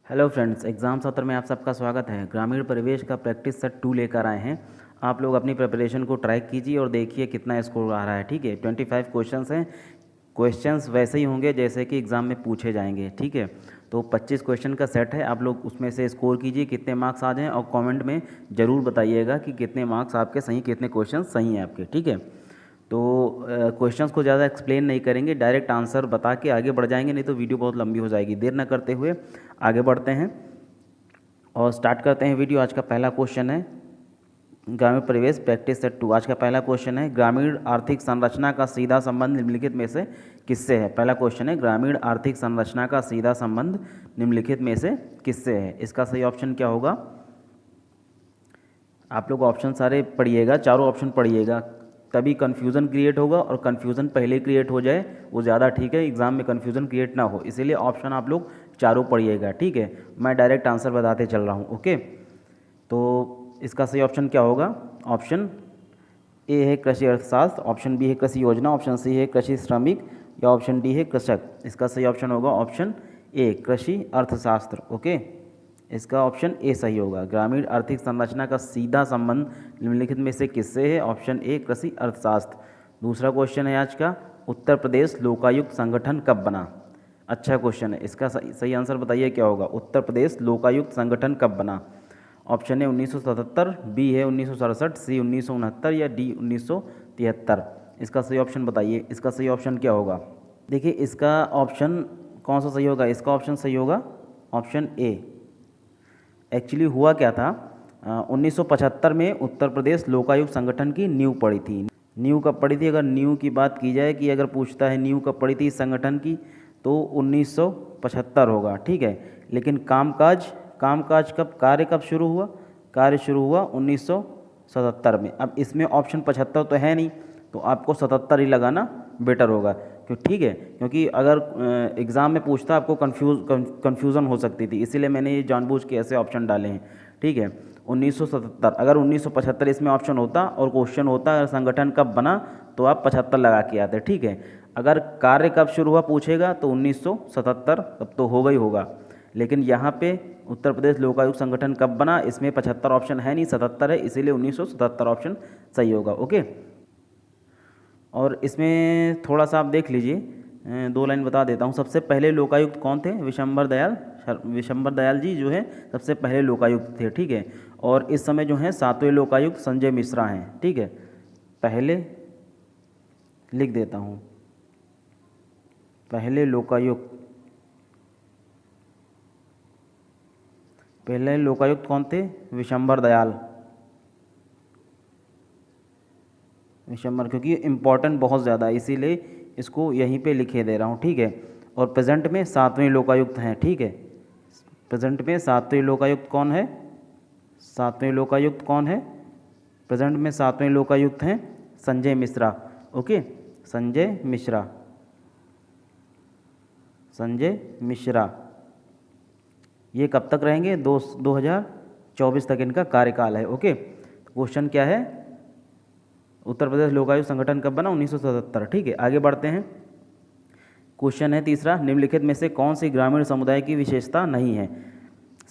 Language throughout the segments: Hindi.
हेलो फ्रेंड्स, एग्ज़ाम सत्र में आप सबका स्वागत है। ग्रामीण परिवेश का प्रैक्टिस सेट 2 लेकर आए हैं। आप लोग अपनी प्रिपरेशन को ट्रैक कीजिए और देखिए कितना स्कोर आ रहा है। ठीक है, 25 क्वेश्चंस हैं। क्वेश्चंस वैसे ही होंगे जैसे कि एग्ज़ाम में पूछे जाएंगे। ठीक है, तो 25 क्वेश्चन का सेट है। आप लोग उसमें से स्कोर कीजिए कितने मार्क्स आ जाएँ, और कमेंट में ज़रूर बताइएगा कि कितने मार्क्स आपके सही, कितने क्वेश्चन सही हैं आपके। ठीक है, तो क्वेश्चंस को ज़्यादा एक्सप्लेन नहीं करेंगे, डायरेक्ट आंसर बता के आगे बढ़ जाएंगे, नहीं तो वीडियो बहुत लंबी हो जाएगी। देर न करते हुए आगे बढ़ते हैं और स्टार्ट करते हैं वीडियो। आज का पहला क्वेश्चन है ग्रामीण परिवेश प्रैक्टिस सेट 2। आज का पहला क्वेश्चन है ग्रामीण आर्थिक संरचना का सीधा संबंध निम्नलिखित में से किससे है। पहला क्वेश्चन है ग्रामीण आर्थिक संरचना का सीधा संबंध निम्नलिखित में से किससे है। इसका सही ऑप्शन क्या होगा? आप लोग ऑप्शन सारे पढ़िएगा, चारों ऑप्शन पढ़िएगा, तभी कन्फ्यूज़न क्रिएट होगा। और कन्फ्यूज़न पहले क्रिएट हो जाए वो ज़्यादा ठीक है, एग्ज़ाम में कन्फ्यूज़न क्रिएट ना हो, इसीलिए ऑप्शन आप लोग चारों पढ़िएगा। ठीक है, मैं डायरेक्ट आंसर बताते चल रहा हूँ। ओके, तो इसका सही ऑप्शन क्या होगा? ऑप्शन ए है कृषि अर्थशास्त्र, ऑप्शन बी है कृषि योजना, ऑप्शन सी है कृषि श्रमिक, या ऑप्शन डी है कृषक। इसका सही ऑप्शन होगा ऑप्शन ए कृषि अर्थशास्त्र। ओके, इसका ऑप्शन ए सही होगा। ग्रामीण आर्थिक संरचना का सीधा संबंध निम्नलिखित में से किससे है? ऑप्शन ए कृषि अर्थशास्त्र। दूसरा क्वेश्चन है आज का, उत्तर प्रदेश लोकायुक्त संगठन कब बना? अच्छा क्वेश्चन है, इसका सही आंसर बताइए क्या होगा। उत्तर प्रदेश लोकायुक्त संगठन कब बना? ऑप्शन है 1977, बी है 1967, सी 1969, या डी 1973। इसका सही ऑप्शन बताइए, इसका सही ऑप्शन क्या होगा? देखिए, इसका ऑप्शन कौन सा सही होगा? इसका ऑप्शन सही होगा ऑप्शन ए। एक्चुअली हुआ क्या था, 1975 में उत्तर प्रदेश लोकायुक्त संगठन की नींव पड़ी थी। नींव कब पड़ी थी? अगर नींव की बात की जाए कि अगर पूछता है नींव कब पड़ी थी इस संगठन की, तो 1975 होगा। ठीक है, लेकिन कामकाज कब, कार्य कब शुरू हुआ? कार्य शुरू हुआ 1977 में। अब इसमें ऑप्शन 75 तो है नहीं, तो आपको 77 ही लगाना बेटर होगा। क्यों? ठीक है, क्योंकि अगर एग्ज़ाम में पूछता आपको कन्फ्यूज़न हो सकती थी, इसीलिए मैंने ये जानबूझ के ऐसे ऑप्शन डाले हैं। ठीक है, 1977। अगर 1975 इसमें ऑप्शन होता और क्वेश्चन होता संगठन कब बना, तो आप 75 लगा के आते। ठीक है, अगर कार्य कब शुरू हुआ पूछेगा तो 1977 तब तो होगा ही होगा। लेकिन यहाँ पे उत्तर प्रदेश लोकायुक्त संगठन कब बना, इसमें 75 ऑप्शन है नहीं, 77 है, इसीलिए 1977 ऑप्शन सही होगा। ओके, और इसमें थोड़ा सा आप देख लीजिए, 2 लाइन बता देता हूँ। सबसे पहले लोकायुक्त कौन थे? विशंबर दयाल जी जो है सबसे पहले लोकायुक्त थे। ठीक है, और इस समय जो है 7वें लोकायुक्त संजय मिश्रा हैं। ठीक है, पहले लिख देता हूँ, पहले लोकायुक्त कौन थे? विशंबर दयाल। क्योंकि इम्पॉर्टेंट बहुत ज़्यादा है, इसीलिए इसको यहीं पे लिखे दे रहा हूँ। ठीक है, और प्रेजेंट में 7वें लोकायुक्त हैं। ठीक है, प्रेजेंट में 7वें लोकायुक्त कौन है? 7वें लोकायुक्त कौन है? प्रेजेंट में 7वें लोकायुक्त हैं संजय मिश्रा। ओके, संजय मिश्रा। ये कब तक रहेंगे? 2024 तक इनका कार्यकाल है। ओके, क्वेश्चन क्या है? उत्तर प्रदेश लोकायुक्त संगठन कब बना? 1977। ठीक है, आगे बढ़ते हैं। क्वेश्चन है तीसरा, निम्नलिखित में से कौन सी ग्रामीण समुदाय की विशेषता नहीं है?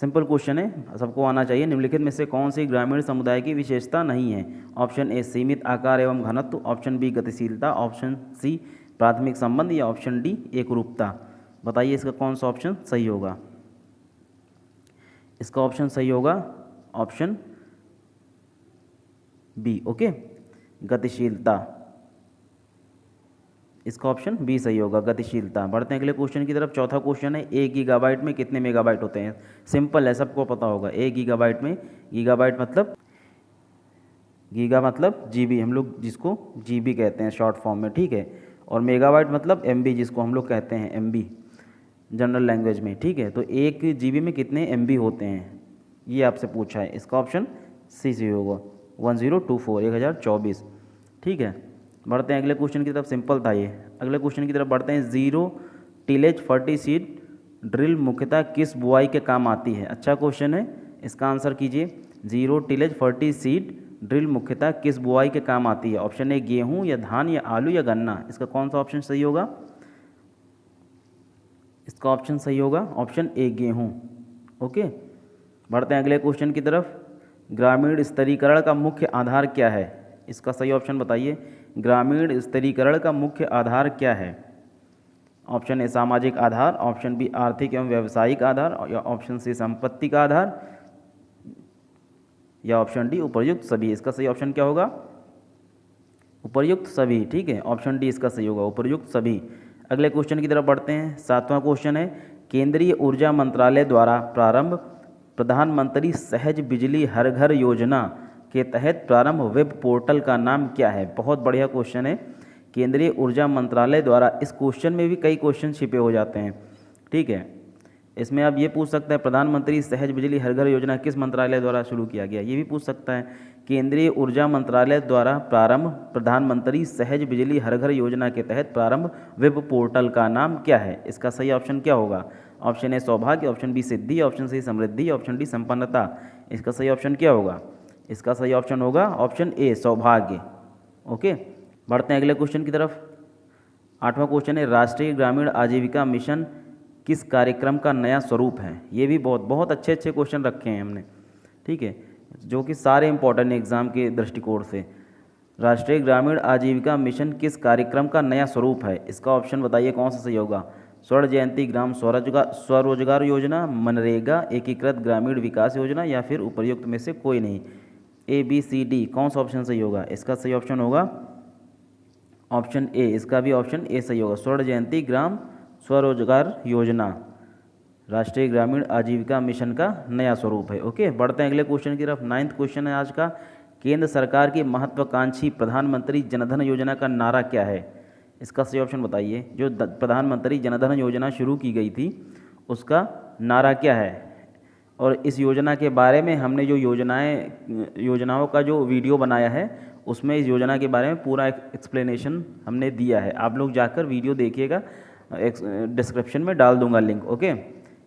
सिंपल क्वेश्चन है, सबको आना चाहिए। निम्नलिखित में से कौन सी ग्रामीण समुदाय की विशेषता नहीं है? ऑप्शन ए सीमित आकार एवं घनत्व, ऑप्शन बी गतिशीलता, ऑप्शन सी प्राथमिक संबंध, या ऑप्शन डी एकरूपता। बताइए इसका कौन सा ऑप्शन सही होगा? इसका ऑप्शन सही होगा ऑप्शन बी। ओके, गतिशीलता। इसका ऑप्शन बी सही होगा, गतिशीलता। बढ़ते हैं अगले क्वेश्चन की तरफ। चौथा क्वेश्चन है, 1 गीगाबाइट में कितने मेगाबाइट होते हैं? सिंपल है, सबको पता होगा। 1 गीगाबाइट में, गीगाबाइट मतलब, गीगा मतलब जीबी, हम लोग जिसको जीबी कहते हैं शॉर्ट फॉर्म में। ठीक है, और मेगाबाइट मतलब एमबी, जिसको हम लोग कहते हैं एमबी जनरल लैंग्वेज में। ठीक है, तो 1 जीबी में कितने एमबी होते हैं, ये आपसे पूछा है। इसका ऑप्शन सी सही होगा, 1024। ठीक है, बढ़ते हैं अगले क्वेश्चन की तरफ। सिंपल था ये। अगले क्वेश्चन की तरफ बढ़ते हैं। 0 टिलेज फर्टीसीड ड्रिल मुख्यतः किस बुआई के काम आती है? अच्छा क्वेश्चन है, इसका आंसर कीजिए। 0 टिलेज फर्टीसीड ड्रिल मुख्यतः किस बुआई के काम आती है? ऑप्शन ए गेहूं, या धान, या आलू, या गन्ना। इसका कौन सा ऑप्शन सही होगा? इसका ऑप्शन सही होगा ऑप्शन ए गेहूं। ओके, बढ़ते हैं अगले क्वेश्चन की तरफ। ग्रामीण स्तरीकरण का मुख्य आधार क्या है? इसका सही ऑप्शन बताइए। ग्रामीण स्तरीकरण का मुख्य आधार क्या है? ऑप्शन ए सामाजिक आधार, ऑप्शन बी आर्थिक एवं व्यावसायिक आधार, या ऑप्शन सी संपत्ति का आधार, या ऑप्शन डी उपर्युक्त सभी। इसका सही ऑप्शन क्या होगा? उपर्युक्त सभी। ठीक है, ऑप्शन डी इसका सही होगा, उपर्युक्त सभी। अगले क्वेश्चन की तरफ बढ़ते हैं। 7वां क्वेश्चन है, केंद्रीय ऊर्जा मंत्रालय द्वारा प्रारंभ प्रधानमंत्री सहज बिजली हर घर योजना के तहत प्रारंभ वेब पोर्टल का नाम क्या है? बहुत बढ़िया क्वेश्चन है। केंद्रीय ऊर्जा मंत्रालय द्वारा, इस क्वेश्चन में भी कई क्वेश्चन छिपे हो जाते हैं। ठीक है, इसमें आप ये पूछ सकते हैं प्रधानमंत्री सहज बिजली हर घर योजना किस मंत्रालय द्वारा शुरू किया गया, ये भी पूछ सकता है। केंद्रीय ऊर्जा मंत्रालय द्वारा प्रारंभ प्रधानमंत्री सहज बिजली हर घर योजना के तहत प्रारंभ वेब पोर्टल का नाम क्या है? इसका सही ऑप्शन क्या होगा? ऑप्शन ए सौभाग्य, ऑप्शन बी सिद्धि, ऑप्शन सी समृद्धि, ऑप्शन डी संपन्नता। इसका सही ऑप्शन क्या होगा? इसका सही ऑप्शन होगा ऑप्शन ए सौभाग्य। ओके, बढ़ते हैं अगले क्वेश्चन की तरफ। 8वां क्वेश्चन है, राष्ट्रीय ग्रामीण आजीविका मिशन किस कार्यक्रम का नया स्वरूप है? ये भी बहुत अच्छे क्वेश्चन रखे हैं हमने। ठीक है, जो कि सारे इंपॉर्टेंट एग्जाम के दृष्टिकोण से। राष्ट्रीय ग्रामीण आजीविका मिशन किस कार्यक्रम का नया स्वरूप है? इसका ऑप्शन बताइए कौन सा सही होगा? स्वर्ण जयंती ग्राम स्वरोजगार योजना, मनरेगा, एकीकृत ग्रामीण विकास योजना, या फिर उपर्युक्त में से कोई नहीं। ए बी सी डी, कौन सा ऑप्शन सही होगा? इसका सही ऑप्शन होगा ऑप्शन ए। इसका भी ऑप्शन ए सही होगा, स्वर्ण जयंती ग्राम स्वरोजगार योजना राष्ट्रीय ग्रामीण आजीविका मिशन का नया स्वरूप है। ओके, बढ़ते हैं अगले क्वेश्चन की तरफ। 9वां क्वेश्चन है आज का, केंद्र सरकार की महत्वाकांक्षी प्रधानमंत्री जनधन योजना का नारा क्या है? इसका सही ऑप्शन बताइए। जो प्रधानमंत्री जनधन योजना शुरू की गई थी उसका नारा क्या है? और इस योजना के बारे में हमने जो योजनाओं का जो वीडियो बनाया है उसमें इस योजना के बारे में पूरा एक्सप्लेनेशन हमने दिया है। आप लोग जाकर वीडियो देखिएगा, डिस्क्रिप्शन में डाल दूंगा लिंक। ओके,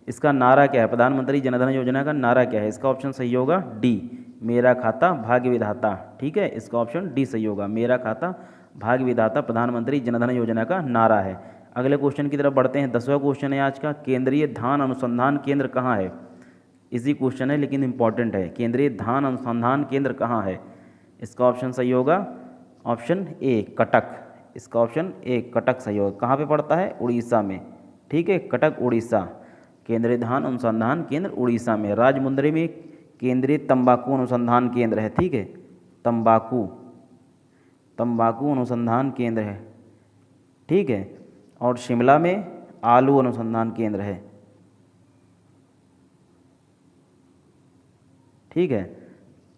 इसका नारा क्या है? प्रधानमंत्री जनधन योजना का नारा क्या है? इसका ऑप्शन सही होगा डी, मेरा खाता भाग्य विधाता। ठीक है, इसका ऑप्शन डी सही होगा, मेरा खाता भाग्य विधाता प्रधानमंत्री जनधन योजना का नारा है। अगले क्वेश्चन की तरफ बढ़ते हैं। 10वां क्वेश्चन है आज का, केंद्रीय धान अनुसंधान केंद्र कहाँ है? इजी क्वेश्चन है लेकिन इंपॉर्टेंट है। केंद्रीय धान अनुसंधान केंद्र कहाँ है? इसका ऑप्शन सही होगा ऑप्शन ए कटक। इसका ऑप्शन ए कटक सही होगा। कहाँ पे पड़ता है? उड़ीसा में। ठीक है, कटक उड़ीसा। केंद्रीय धान अनुसंधान केंद्र उड़ीसा में। राजमुंदरी में केंद्रीय तंबाकू अनुसंधान केंद्र है। ठीक है, तंबाकू अनुसंधान केंद्र है। ठीक है, और शिमला में आलू अनुसंधान केंद्र है। ठीक है,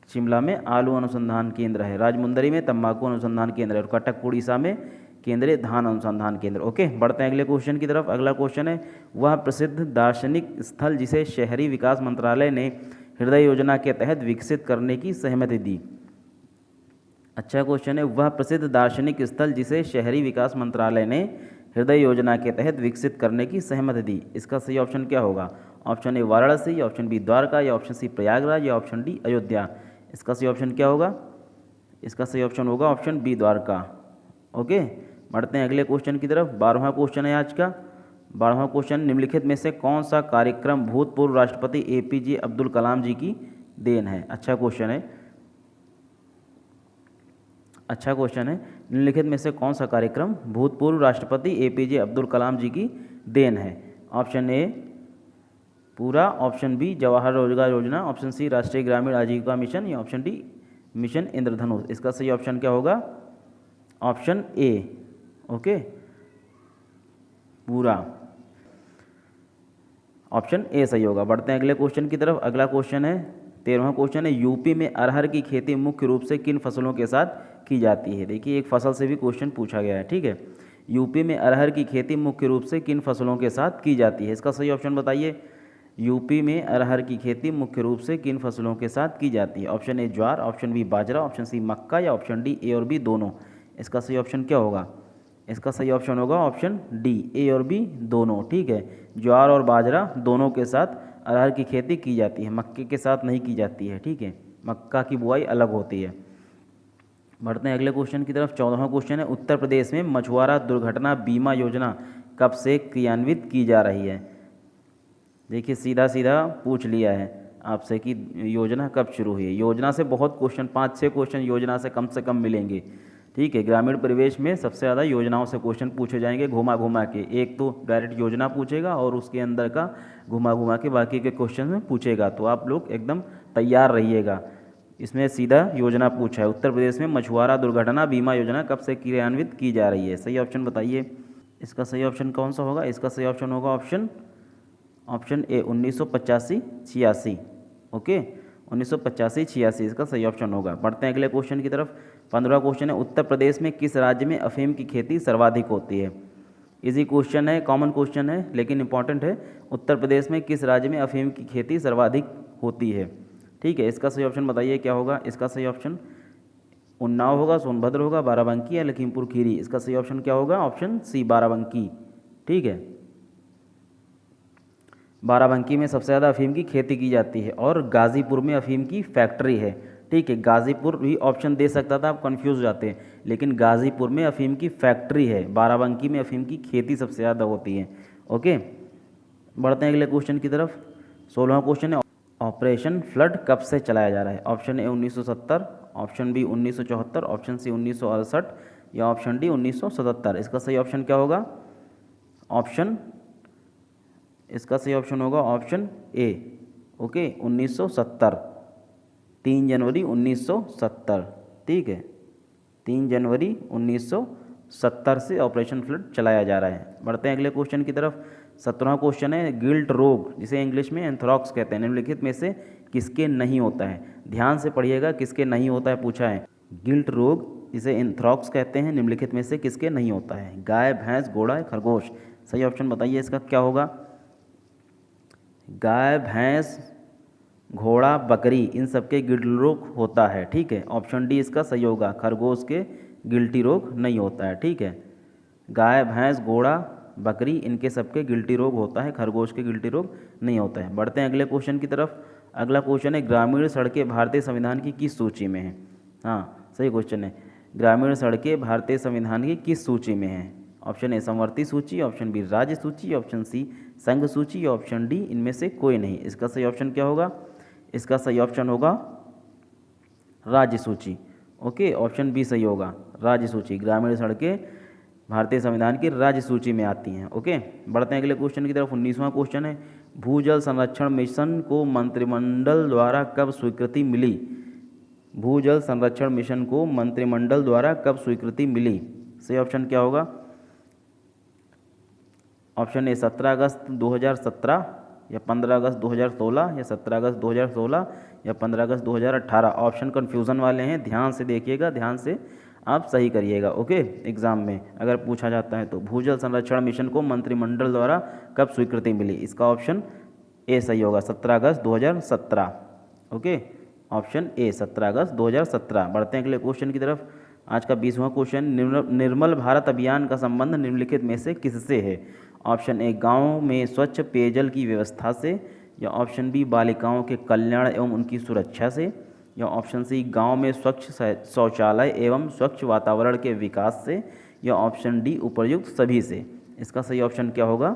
शिमला में आलू अनुसंधान केंद्र है, राजमुंदरी में तंबाकू अनुसंधान केंद्र है, और कटक उड़ीसा में केंद्रीय धान अनुसंधान केंद्र। ओके, बढ़ते हैं अगले क्वेश्चन की तरफ। अगला क्वेश्चन है, वह प्रसिद्ध दार्शनिक स्थल जिसे शहरी विकास मंत्रालय ने हृदय योजना के तहत विकसित करने की सहमति दी। अच्छा क्वेश्चन है, वह प्रसिद्ध दार्शनिक स्थल जिसे शहरी विकास मंत्रालय ने हृदय योजना के तहत विकसित करने की सहमति दी। इसका सही ऑप्शन क्या होगा? Option A Varanasi, option B Dwarka, या ऑप्शन सी प्रयागराज, या ऑप्शन डी अयोध्या। इसका सही ऑप्शन क्या होगा? इसका सही ऑप्शन होगा ऑप्शन बी द्वारका। ओके, बढ़ते हैं अगले क्वेश्चन की तरफ। 12वां क्वेश्चन है आज का। 12वां क्वेश्चन, निम्नलिखित में से कौन सा कार्यक्रम भूतपूर्व राष्ट्रपति APJ अब्दुल कलाम जी की देन है? अच्छा क्वेश्चन है। निम्नलिखित में से कौन सा कार्यक्रम भूतपूर्व राष्ट्रपति APJ अब्दुल कलाम जी की देन है? ऑप्शन ए पूरा, ऑप्शन बी जवाहर रोजगार योजना, ऑप्शन सी राष्ट्रीय ग्रामीण आजीविका मिशन, या ऑप्शन डी मिशन इंद्रधनुष। इसका सही ऑप्शन क्या होगा? ऑप्शन ए। ओके, पूरा, ऑप्शन ए सही होगा। बढ़ते हैं अगले क्वेश्चन की तरफ। अगला क्वेश्चन है 13वां क्वेश्चन है, यूपी में अरहर की खेती मुख्य रूप से किन फसलों के साथ की जाती है? देखिए, एक फसल से भी क्वेश्चन पूछा गया है। ठीक है, यूपी में अरहर की खेती मुख्य रूप से किन फसलों के साथ की जाती है? इसका सही ऑप्शन बताइए। यूपी में अरहर की खेती मुख्य रूप से किन फसलों के साथ की जाती है? ऑप्शन ए ज्वार, ऑप्शन बी बाजरा, ऑप्शन सी मक्का, या ऑप्शन डी ए और बी दोनों। इसका सही ऑप्शन क्या होगा? इसका सही ऑप्शन होगा ऑप्शन डी, ए और बी दोनों। ठीक है, ज्वार और बाजरा दोनों के साथ अरहर की खेती की जाती है, मक्के के साथ नहीं की जाती है। ठीक है, मक्का की बुआई अलग होती है। बढ़ते हैं अगले क्वेश्चन की तरफ। 14वां क्वेश्चन है, उत्तर प्रदेश में मछुआरा दुर्घटना बीमा योजना कब से क्रियान्वित की जा रही है? देखिए सीधा सीधा पूछ लिया है आपसे कि योजना कब शुरू हुई है। योजना से बहुत क्वेश्चन, 5-6 क्वेश्चन योजना से कम मिलेंगे। ठीक है, ग्रामीण परिवेश में सबसे ज़्यादा योजनाओं से क्वेश्चन पूछे जाएंगे घुमा घुमा के। एक तो डायरेक्ट योजना पूछेगा और उसके अंदर का घुमा घुमा के बाकी के क्वेश्चन में पूछेगा, तो आप लोग एकदम तैयार रहिएगा। इसमें सीधा योजना पूछा है, उत्तर प्रदेश में मछुआरा दुर्घटना बीमा योजना कब से क्रियान्वित की जा रही है। सही ऑप्शन बताइए, इसका सही ऑप्शन कौन सा होगा। इसका सही ऑप्शन होगा ऑप्शन ए 1985-86। ओके, 1985-86 इसका सही ऑप्शन होगा। बढ़ते हैं अगले क्वेश्चन की तरफ। 15वां क्वेश्चन है, उत्तर प्रदेश में किस राज्य में अफीम की खेती सर्वाधिक होती है। इजी क्वेश्चन है, कॉमन क्वेश्चन है, लेकिन इंपॉर्टेंट है। उत्तर प्रदेश में किस राज्य में अफीम की खेती सर्वाधिक होती है। ठीक है, इसका सही ऑप्शन बताइए क्या होगा। इसका सही ऑप्शन उन्नाव होगा, सोनभद्र होगा, बाराबंकी या लखीमपुर खीरी। इसका सही ऑप्शन क्या होगा, ऑप्शन सी बाराबंकी। ठीक है, बाराबंकी में सबसे ज़्यादा अफीम की खेती की जाती है और गाज़ीपुर में अफीम की फैक्ट्री है। ठीक है, गाज़ीपुर भी ऑप्शन दे सकता था, आप कंफ्यूज हो जाते हैं, लेकिन गाज़ीपुर में अफीम की फैक्ट्री है, बाराबंकी में अफीम की खेती सबसे ज़्यादा होती है। ओके, बढ़ते हैं अगले क्वेश्चन की तरफ। 16वां क्वेश्चन है, ऑपरेशन फ्लड कब से चलाया जा रहा है। Option A 1970, option B 1974, option C 1968 या ऑप्शन डी 1977। इसका सही ऑप्शन क्या होगा। इसका सही ऑप्शन होगा ऑप्शन ए। ओके, 1970, 3 जनवरी 1970। ठीक है, 3 जनवरी 1970 से ऑपरेशन फ्लड चलाया जा रहा है। बढ़ते हैं अगले क्वेश्चन की तरफ। 17वां क्वेश्चन है, गिल्ट रोग जिसे इंग्लिश में एंथ्रॉक्स कहते हैं, निम्नलिखित में से किसके नहीं होता है। ध्यान से पढ़िएगा, किसके नहीं होता है पूछा है। गिल्ट रोग जिसे एंथ्रॉक्स कहते हैं, निम्नलिखित में से किसके नहीं होता है। गाय, भैंस, घोड़ा, खरगोश। सही ऑप्शन बताइए इसका क्या होगा। गाय, भैंस, घोड़ा, बकरी, इन सबके गिल्टी रोग होता है। ठीक है, ऑप्शन डी इसका सही होगा, खरगोश के गिल्टी रोग नहीं होता है। ठीक है, गाय, भैंस, घोड़ा, बकरी, इनके सबके गिल्टी रोग होता है, खरगोश के गिल्टी रोग नहीं होता है। बढ़ते हैं अगले क्वेश्चन की तरफ। अगला क्वेश्चन है, ग्रामीण सड़कें भारतीय संविधान की किस सूची में है। हाँ, सही क्वेश्चन है, ग्रामीण सड़कें भारतीय संविधान की किस सूची में है। ऑप्शन ए समवर्ती सूची, ऑप्शन बी राज्य सूची, ऑप्शन सी संघ सूची, ऑप्शन डी इनमें से कोई नहीं। इसका सही ऑप्शन क्या होगा। इसका सही ऑप्शन होगा राज्य सूची। ओके, ऑप्शन बी सही होगा, राज्य सूची। ग्रामीण सड़कें भारतीय संविधान की राज्य सूची में आती हैं। ओके, बढ़ते हैं अगले क्वेश्चन की तरफ। 19वां क्वेश्चन है, भूजल संरक्षण मिशन को मंत्रिमंडल द्वारा कब स्वीकृति मिली। भूजल संरक्षण मिशन को मंत्रिमंडल द्वारा कब स्वीकृति मिली। सही ऑप्शन क्या होगा। ऑप्शन ए 17 अगस्त 2017 या 15 अगस्त 2016 या 17 अगस्त 2016 या 15 अगस्त 2018। ऑप्शन कन्फ्यूज़न वाले हैं, ध्यान से देखिएगा, ध्यान से आप सही करिएगा। ओके, एग्ज़ाम में अगर पूछा जाता है तो भूजल संरक्षण मिशन को मंत्रिमंडल द्वारा कब स्वीकृति मिली। इसका ऑप्शन ए सही होगा, 17 अगस्त 2017। ओके, ऑप्शन ए 17 अगस्त 2017। बढ़ते हैं अगले क्वेश्चन की तरफ। आज का 20वां क्वेश्चन, निर्मल भारत अभियान का संबंध निम्नलिखित में से किससे है। ऑप्शन ए गाँव में स्वच्छ पेयजल की व्यवस्था से, या ऑप्शन बी बालिकाओं के कल्याण एवं उनकी सुरक्षा से, या ऑप्शन सी गांव में स्वच्छ शौचालय एवं स्वच्छ वातावरण के विकास से, या ऑप्शन डी उपर्युक्त सभी से। इसका सही ऑप्शन क्या होगा।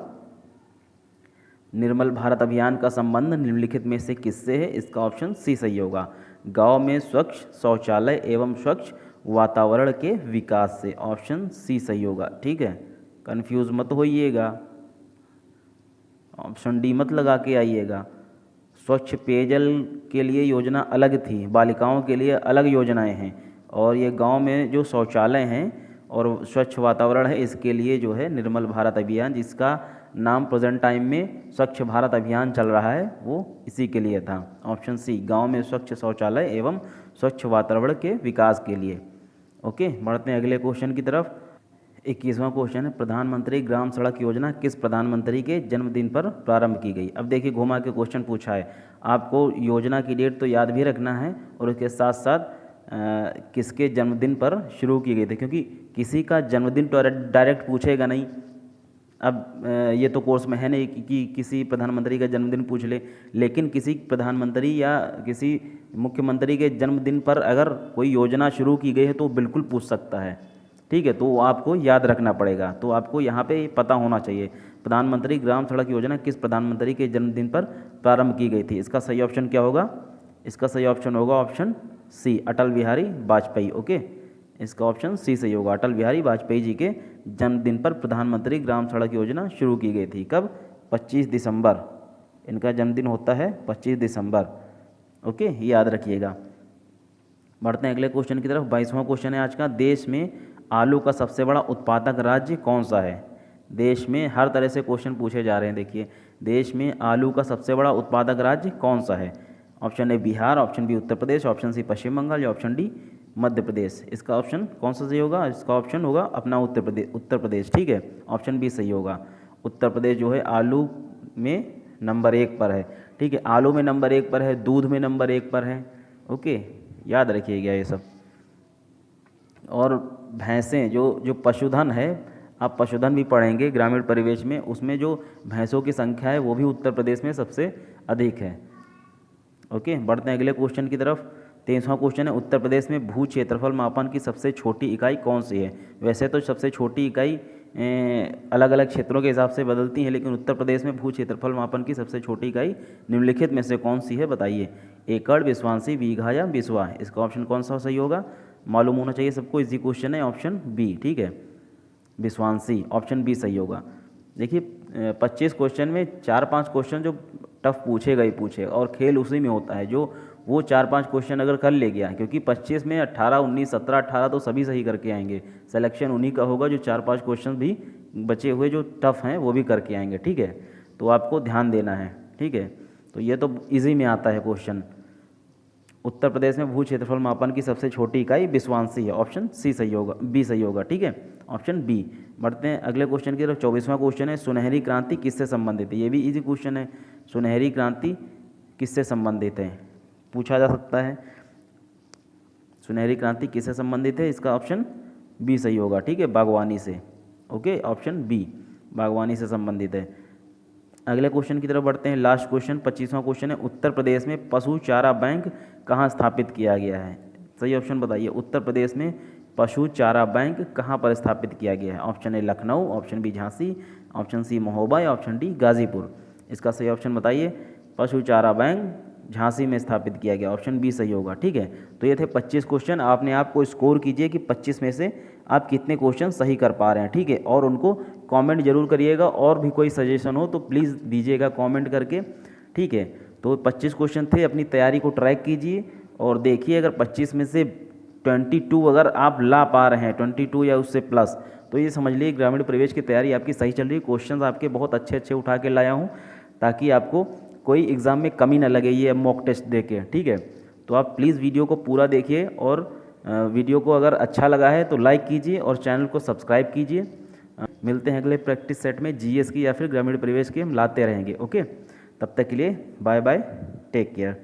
निर्मल भारत अभियान का संबंध निम्नलिखित में से किससे है। इसका ऑप्शन सी सही होगा, गांव में स्वच्छ शौचालय एवं स्वच्छ वातावरण के विकास से। ऑप्शन सी सही होगा। ठीक है, कंफ्यूज मत होइएगा, ऑप्शन डी मत लगा के आइएगा। स्वच्छ पेयजल के लिए योजना अलग थी, बालिकाओं के लिए अलग योजनाएं हैं, और ये गांव में जो शौचालय हैं और स्वच्छ वातावरण है, इसके लिए जो है निर्मल भारत अभियान, जिसका नाम प्रेजेंट टाइम में स्वच्छ भारत अभियान चल रहा है, वो इसी के लिए था। ऑप्शन सी गांव में स्वच्छ शौचालय एवं स्वच्छ वातावरण के विकास के लिए। ओके, बढ़ते हैं अगले क्वेश्चन की तरफ। 21वां क्वेश्चन है, प्रधानमंत्री ग्राम सड़क योजना किस प्रधानमंत्री के जन्मदिन पर प्रारंभ की गई। अब देखिए घुमा के क्वेश्चन पूछा है, आपको योजना की डेट तो याद भी रखना है और उसके साथ साथ किसके जन्मदिन पर शुरू की गई थी, क्योंकि किसी का जन्मदिन तो डायरेक्ट पूछेगा नहीं। अब ये तो कोर्स में है नहीं कि किसी प्रधानमंत्री का जन्मदिन पूछ ले, लेकिन किसी प्रधानमंत्री या किसी मुख्यमंत्री के जन्मदिन पर अगर कोई योजना शुरू की गई है तो बिल्कुल पूछ सकता है। ठीक है, तो आपको याद रखना पड़ेगा, तो आपको यहाँ पे पता होना चाहिए प्रधानमंत्री ग्राम सड़क योजना किस प्रधानमंत्री के जन्मदिन पर प्रारंभ की गई थी? इसका सही ऑप्शन क्या होगा? इसका सही ऑप्शन होगा option C, Atal Bihari Vajpayee. Okay, इसका ऑप्शन सी सही होगा। अटल बिहारी वाजपेयी जी के जन्मदिन पर प्रधानमंत्री ग्राम सड़क योजना शुरू की गई थी। कब? 25 दिसंबर। इनका जन्मदिन होता है 25 दिसंबर। ओके, ये याद रखिएगा। बढ़ते हैं अगले क्वेश्चन की तरफ। 22वां क्वेश्चन है आज का, देश में आलू का सबसे बड़ा उत्पादक राज्य कौन सा है? देश में हर तरह से क्वेश्चन पूछे जा रहे हैं। देखिए, देश में आलू का सबसे बड़ा उत्पादक राज्य कौन सा है? Option A Bihar, option B Uttar Pradesh, option C Paschim Bengal या ऑप्शन डी मध्य प्रदेश। इसका ऑप्शन कौन सा सही होगा? इसका ऑप्शन होगा अपना उत्तर प्रदेश। ठीक है, ऑप्शन बी सही होगा। उत्तर प्रदेश जो है आलू में नंबर 1 पर है। ठीक है, आलू में नंबर 1 पर है, दूध में नंबर 1 पर है। ओके, याद रखिएगा ये सब। और भैंसें जो पशुधन है, आप पशुधन भी पढ़ेंगे ग्रामीण परिवेश में, उसमें जो भैंसों की संख्या है वो भी उत्तर प्रदेश में सबसे अधिक है। ओके, बढ़ते हैं अगले क्वेश्चन की तरफ। 23वां क्वेश्चन है, उत्तर प्रदेश में भू क्षेत्रफल मापन की सबसे छोटी इकाई कौन सी है? वैसे तो सबसे छोटी इकाई अलग अलग क्षेत्रों के हिसाब से बदलती है, लेकिन उत्तर प्रदेश में भू क्षेत्रफल मापन की सबसे छोटी इकाई निम्नलिखित में से कौन सी है? बताइए। एकड़, विश्वांशी, बीघा या बिस्वा। इसका ऑप्शन कौन सा सही होगा? मालूम होना चाहिए सबको, इजी क्वेश्चन है। ऑप्शन बी, ठीक है, विश्वांशी। ऑप्शन बी सही होगा। देखिए 25 क्वेश्चन में 4-5 क्वेश्चन जो टफ पूछे और खेल उसी में होता है, जो वो 4-5 क्वेश्चन अगर कर ले गया, क्योंकि 25 में 18, 19, 17, 18 तो सभी सही करके आएंगे। सिलेक्शन उन्हीं का होगा जो 4-5 क्वेश्चन भी बचे हुए जो टफ हैं वो भी करके आएंगे। ठीक है, तो आपको ध्यान देना है। ठीक है, तो ये तो इजी में आता है क्वेश्चन। उत्तर प्रदेश में भू क्षेत्रफल मापन की सबसे छोटी इकाई विश्वांशी है। ऑप्शन सी सही होगा, बी सही होगा। ठीक है, ऑप्शन बी। बढ़ते हैं अगले क्वेश्चन की तरफ। 24वां क्वेश्चन है, सुनहरी क्रांति किससे संबंधित है? ये भी इजी क्वेश्चन है। सुनहरी क्रांति किससे संबंधित है? पूछा जा सकता है। सुनहरी क्रांति किससे संबंधित है? इसका ऑप्शन बी सही होगा। ठीक है, बागवानी से। ओके, ऑप्शन बी, बागवानी से संबंधित है। अगले क्वेश्चन की तरफ बढ़ते हैं। लास्ट क्वेश्चन 25वां क्वेश्चन है, उत्तर प्रदेश में पशु चारा बैंक कहाँ स्थापित किया गया है? सही ऑप्शन बताइए। उत्तर प्रदेश में पशु चारा बैंक कहाँ पर स्थापित किया गया है? Option A Lucknow, option B Jhansi, option C Mahoba या ऑप्शन डी गाजीपुर। इसका सही ऑप्शन बताइए। पशु चारा बैंक झांसी में स्थापित किया गया। ऑप्शन बी सही होगा। ठीक है, तो ये थे 25 क्वेश्चन। आपने आपको स्कोर कीजिए कि 25 में से आप कितने क्वेश्चन सही कर पा रहे हैं। ठीक है, और उनको कमेंट जरूर करिएगा, और भी कोई सजेशन हो तो प्लीज़ दीजिएगा कमेंट करके। ठीक है, तो 25 क्वेश्चन थे, अपनी तैयारी को ट्रैक कीजिए और देखिए अगर 25 में से 22 अगर आप ला पा रहे हैं, 22 या उससे प्लस, तो ये समझ लीजिए ग्रामीण प्रवेश की तैयारी आपकी सही चल रही है। क्वेश्चन आपके बहुत अच्छे अच्छे उठा के लाया हूँ, ताकि आपको कोई एग्ज़ाम में कमी ना लगे ये मॉक टेस्ट देके। ठीक है, तो आप प्लीज़ वीडियो को पूरा देखिए, और वीडियो को अगर अच्छा लगा है तो लाइक कीजिए और चैनल को सब्सक्राइब कीजिए। मिलते हैं अगले प्रैक्टिस सेट में, जीएस की या फिर ग्रामीण प्रवेश की हम लाते रहेंगे। ओके, तब तक के लिए बाय बाय, टेक केयर।